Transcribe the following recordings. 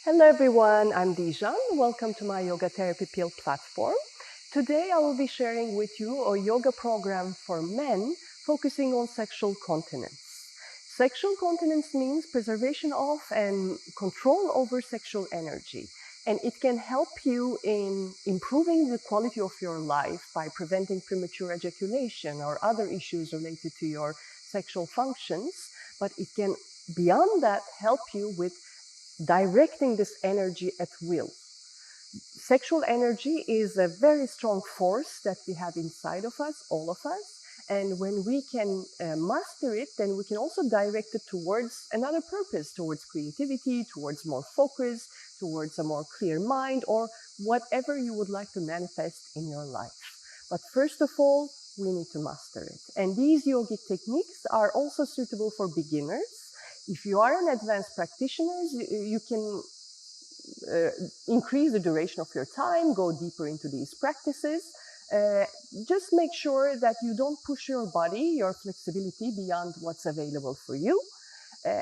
Hello everyone, I'm Dijan. Welcome to my Yoga Therapy Pill platform. Today I will be sharing with you a yoga program for men focusing on sexual continence. Sexual continence means preservation of and control over sexual energy. And it can help you in improving the quality of your life by preventing premature ejaculation or other issues related to your sexual functions. But it can, beyond that, help you with directing this energy at will. Sexual energy is a very strong force that we have inside of us, all of us. And when we can master it, then we can also direct it towards another purpose, towards creativity, towards more focus, towards a more clear mind, or whatever you would like to manifest in your life. But first of all, we need to master it. And these yogic techniques are also suitable for beginners. If you are an advanced practitioner, you can increase the duration of your time, go deeper into these practices. Just make sure that you don't push your body, your flexibility beyond what's available for you.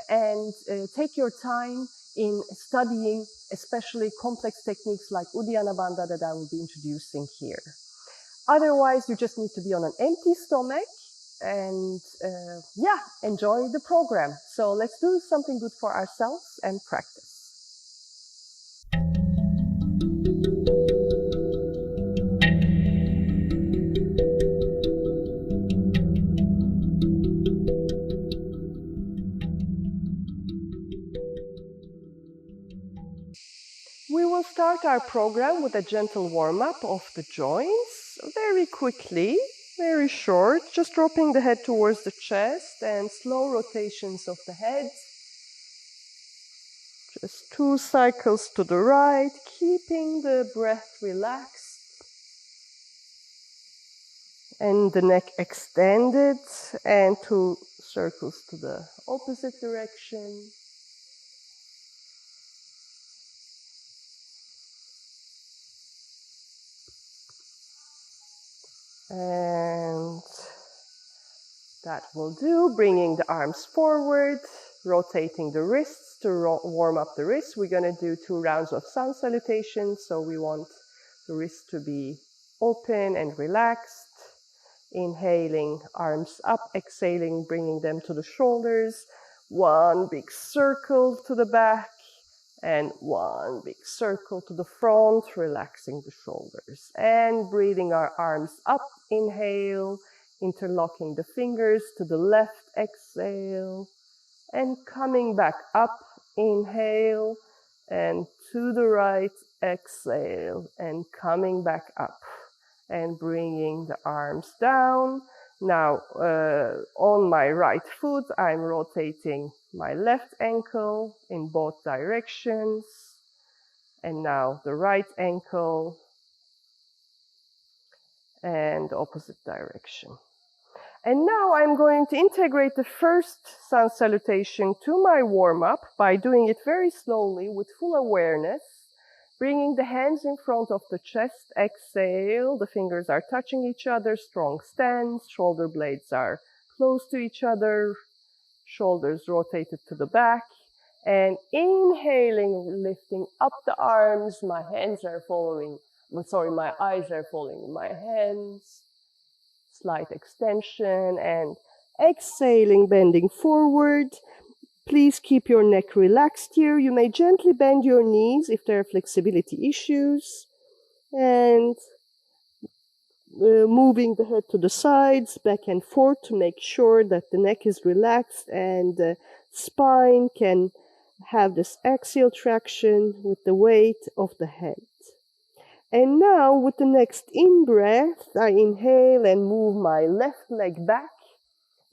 And take your time in studying, especially complex techniques like Uddiyana Bandha that I will be introducing here. Otherwise, you just need to be on an empty stomach and enjoy the program. So let's do something good for ourselves and practice. We will start our program with a gentle warm-up of the joints, very quickly, very short, just dropping the head towards the chest and slow rotations of the head. Just 2 cycles to the right, keeping the breath relaxed and the neck extended, and 2 circles to the opposite direction. And that will do, bringing the arms forward, rotating the wrists to warm up the wrists. We're going to do 2 rounds of sun salutation, so we want the wrists to be open and relaxed. Inhaling, arms up, exhaling, bringing them to the shoulders. 1 big circle to the back, and 1 big circle to the front, relaxing the shoulders. And breathing our arms up, inhale, interlocking the fingers to the left, exhale, and coming back up, inhale, and to the right, exhale, and coming back up, and bringing the arms down. Now, on my right foot, I'm rotating my left ankle in both directions. And now the right ankle and the opposite direction. And now I'm going to integrate the first sun salutation to my warm-up by doing it very slowly with full awareness. Bringing the hands in front of the chest, exhale, the fingers are touching each other, strong stance, shoulder blades are close to each other, shoulders rotated to the back, and inhaling, lifting up the arms, my eyes are following my hands, slight extension, and exhaling, bending forward. Please keep your neck relaxed here. You may gently bend your knees if there are flexibility issues. And moving the head to the sides, back and forth to make sure that the neck is relaxed and the spine can have this axial traction with the weight of the head. And now with the next in-breath, I inhale and move my left leg back.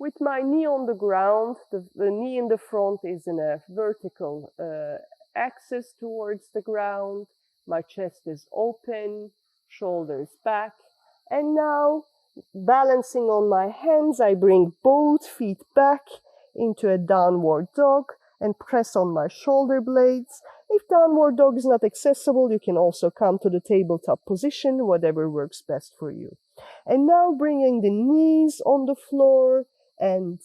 With my knee on the ground, the knee in the front is in a vertical axis towards the ground. My chest is open, shoulders back. And now, balancing on my hands, I bring both feet back into a downward dog and press on my shoulder blades. If downward dog is not accessible, you can also come to the tabletop position, whatever works best for you. And now bringing the knees on the floor and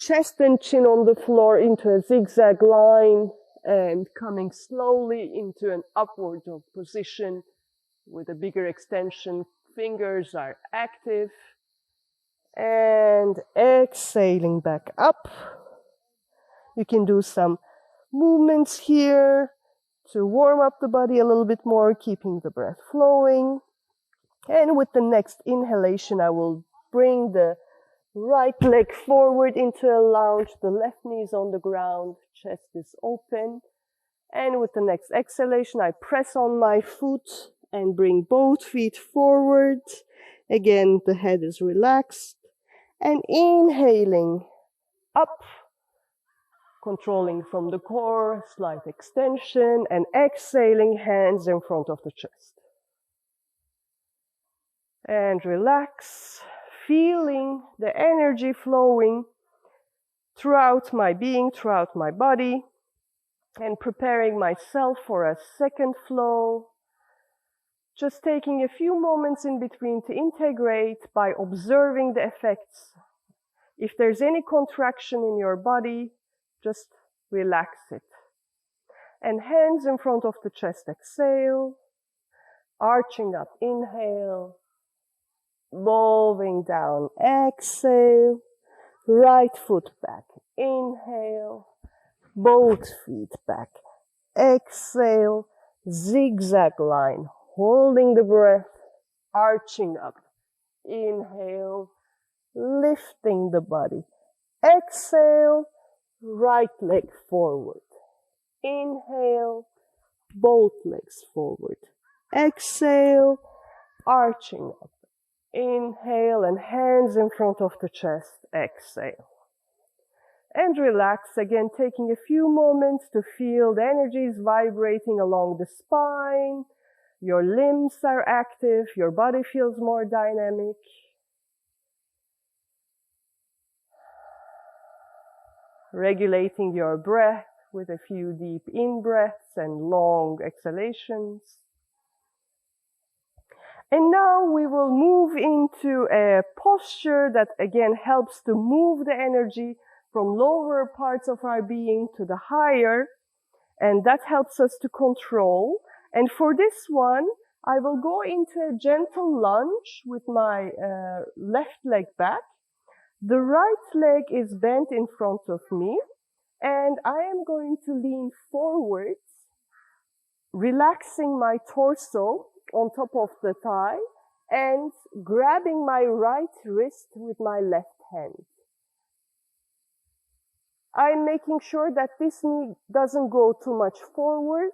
chest and chin on the floor into a zigzag line And coming slowly into an upward dog position with a bigger extension. Fingers are active. And exhaling back up. You can do some movements here to warm up the body a little bit more, keeping the breath flowing. And with the next inhalation, I will bring the right leg forward into a lunge. The left knee is on the ground, chest is open. And with the next exhalation, I press on my foot and bring both feet forward. Again, the head is relaxed. And inhaling up, controlling from the core, slight extension, and exhaling, hands in front of the chest. And relax, feeling the energy flowing throughout my being, throughout my body, and preparing myself for a second flow. Just taking a few moments in between to integrate by observing the effects. If there's any contraction in your body, just relax it. And hands in front of the chest, exhale. Arching up, inhale. Bowing down, exhale. Right foot back, inhale. Both feet back, exhale. Zigzag line, holding the breath, arching up. Inhale, lifting the body. Exhale, right leg forward. Inhale, both legs forward. Exhale, arching up. Inhale and hands in front of the chest. Exhale. And relax again, taking a few moments to feel the energies vibrating along the spine. Your limbs are active, your body feels more dynamic. Regulating your breath with a few deep in-breaths and long exhalations. And now we will move into a posture that again helps to move the energy from lower parts of our being to the higher, and that helps us to control. And for this one, I will go into a gentle lunge with my left leg back. The right leg is bent in front of me, and I am going to lean forward, relaxing my torso on top of the thigh and grabbing my right wrist with my left hand. I'm making sure that this knee doesn't go too much forward,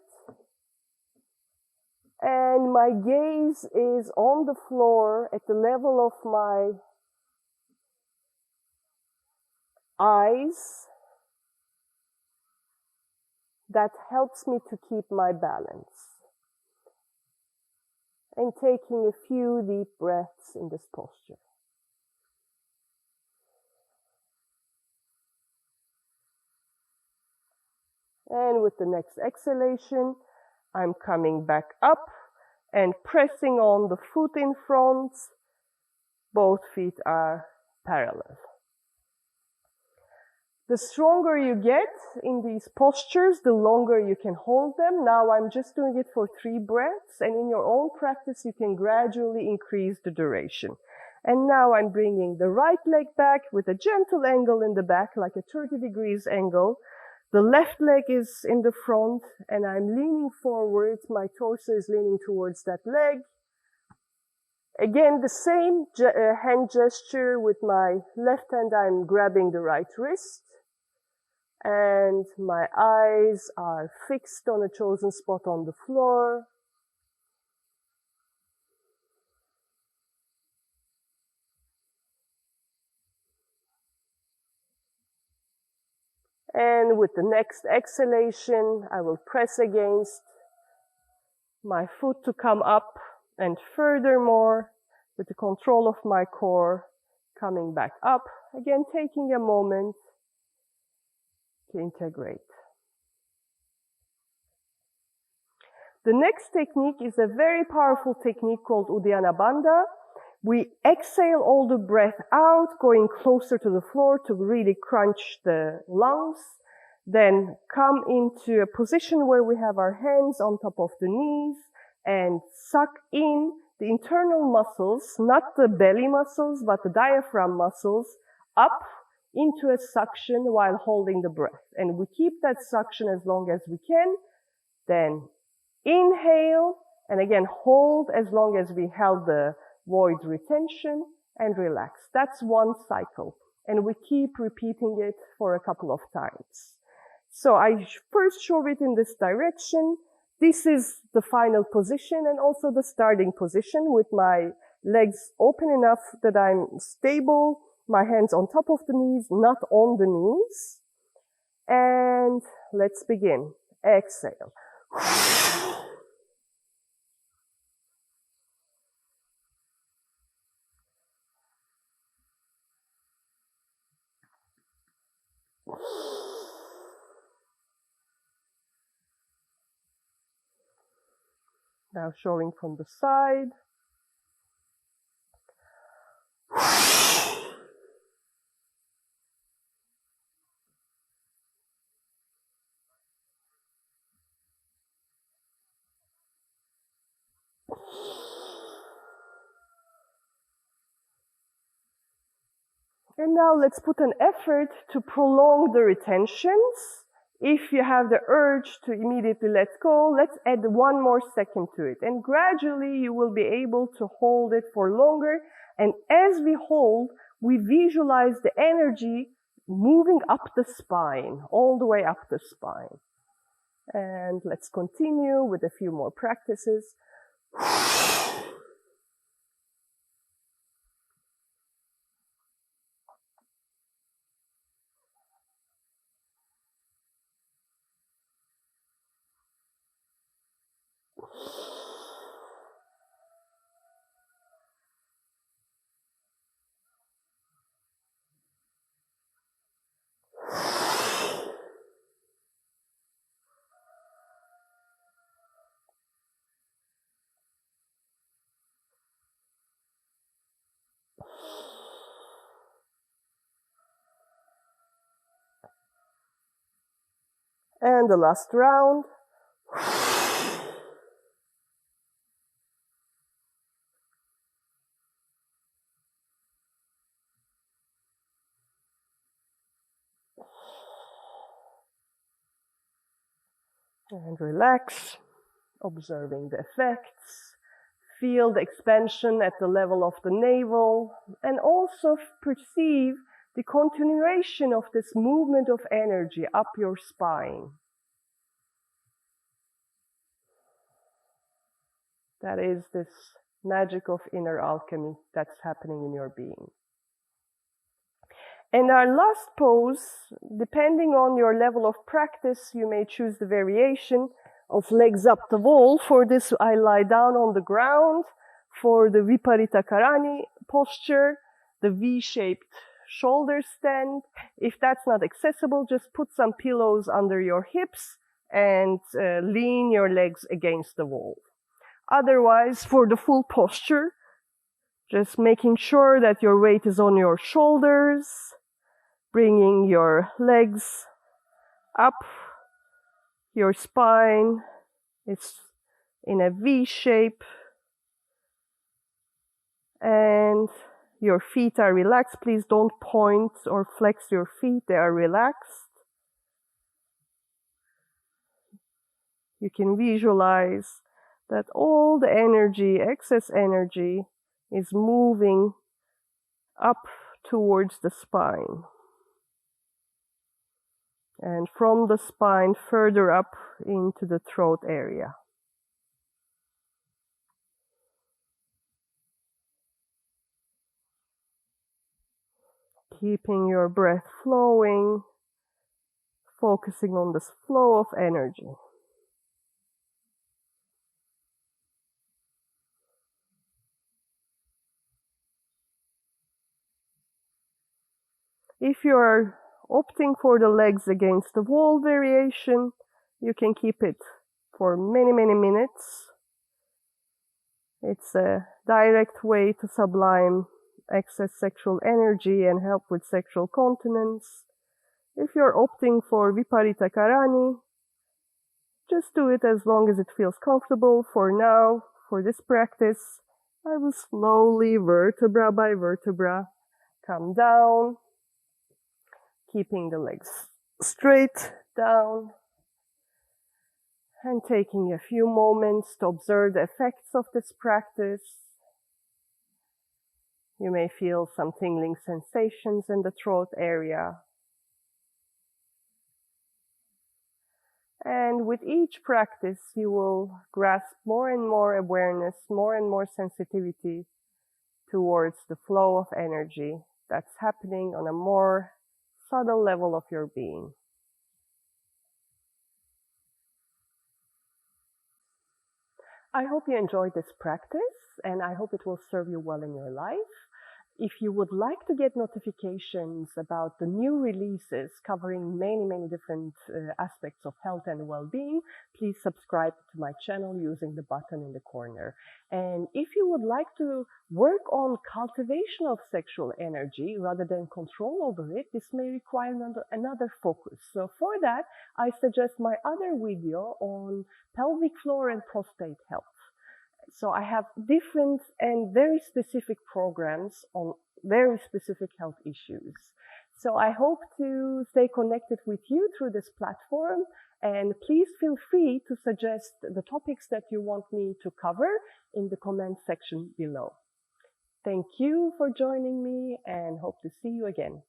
and my gaze is on the floor at the level of my eyes. That helps me to keep my balance. And taking a few deep breaths in this posture. And with the next exhalation, I'm coming back up and pressing on the foot in front. Both feet are parallel. The stronger you get in these postures, the longer you can hold them. Now I'm just doing it for 3 breaths, and in your own practice you can gradually increase the duration. And now I'm bringing the right leg back with a gentle angle in the back, like a 30 degrees angle. The left leg is in the front, and I'm leaning forward. My torso is leaning towards that leg. Again, the same hand gesture with my left hand. I'm grabbing the right wrist. And my eyes are fixed on a chosen spot on the floor. And with the next exhalation, I will press against my foot to come up, and furthermore, with the control of my core, coming back up. Again, taking a moment to integrate. The next technique is a very powerful technique called Uddiyana Bandha. We exhale all the breath out, going closer to the floor to really crunch the lungs. Then come into a position where we have our hands on top of the knees and suck in the internal muscles, not the belly muscles, but the diaphragm muscles, up into a suction while holding the breath. And we keep that suction as long as we can. Then inhale, and again hold as long as we held the void retention, and relax. That's one cycle. And we keep repeating it for a couple of times. So I first show it in this direction. This is the final position and also the starting position with my legs open enough that I'm stable, my hands on top of the knees, not on the knees. And let's begin. Exhale. Now showing from the side. And now let's put an effort to prolong the retentions. If you have the urge to immediately let go, let's add 1 more second to it. And gradually you will be able to hold it for longer. And as we hold, we visualize the energy moving up the spine, all the way up the spine. And let's continue with a few more practices. And the last round. And relax, observing the effects. Feel the expansion at the level of the navel, and also perceive the continuation of this movement of energy up your spine. That is this magic of inner alchemy that's happening in your being. And our last pose, depending on your level of practice, you may choose the variation of legs up the wall. For this, I lie down on the ground. For the Viparita Karani posture, the V-shaped shoulder stand. If that's not accessible, just put some pillows under your hips and lean your legs against the wall. Otherwise, for the full posture, just making sure that your weight is on your shoulders, bringing your legs up, your spine is in a V shape, and your feet are relaxed. Please don't point or flex your feet, they are relaxed. You can visualize that all the energy, excess energy, is moving up towards the spine. And from the spine further up into the throat area. Keeping your breath flowing, focusing on this flow of energy. If you are opting for the legs against the wall variation, you can keep it for many, many minutes. It's a direct way to sublime excess sexual energy and help with sexual continence. If you're opting for Viparita Karani, just do it as long as it feels comfortable. For now, for this practice, I will slowly, vertebra by vertebra, come down, keeping the legs straight down, and taking a few moments to observe the effects of this practice. You may feel some tingling sensations in the throat area. And with each practice, you will grasp more and more awareness, more and more sensitivity towards the flow of energy that's happening on a more subtle level of your being. I hope you enjoyed this practice, and I hope it will serve you well in your life. If you would like to get notifications about the new releases covering many different aspects of health and well-being, please subscribe to my channel using the button in the corner. And if you would like to work on cultivation of sexual energy rather than control over it, this may require another focus. So for that, I suggest my other video on pelvic floor and prostate health. So I have different and very specific programs on very specific health issues. So I hope to stay connected with you through this platform, and please feel free to suggest the topics that you want me to cover in the comment section below. Thank you for joining me, and hope to see you again.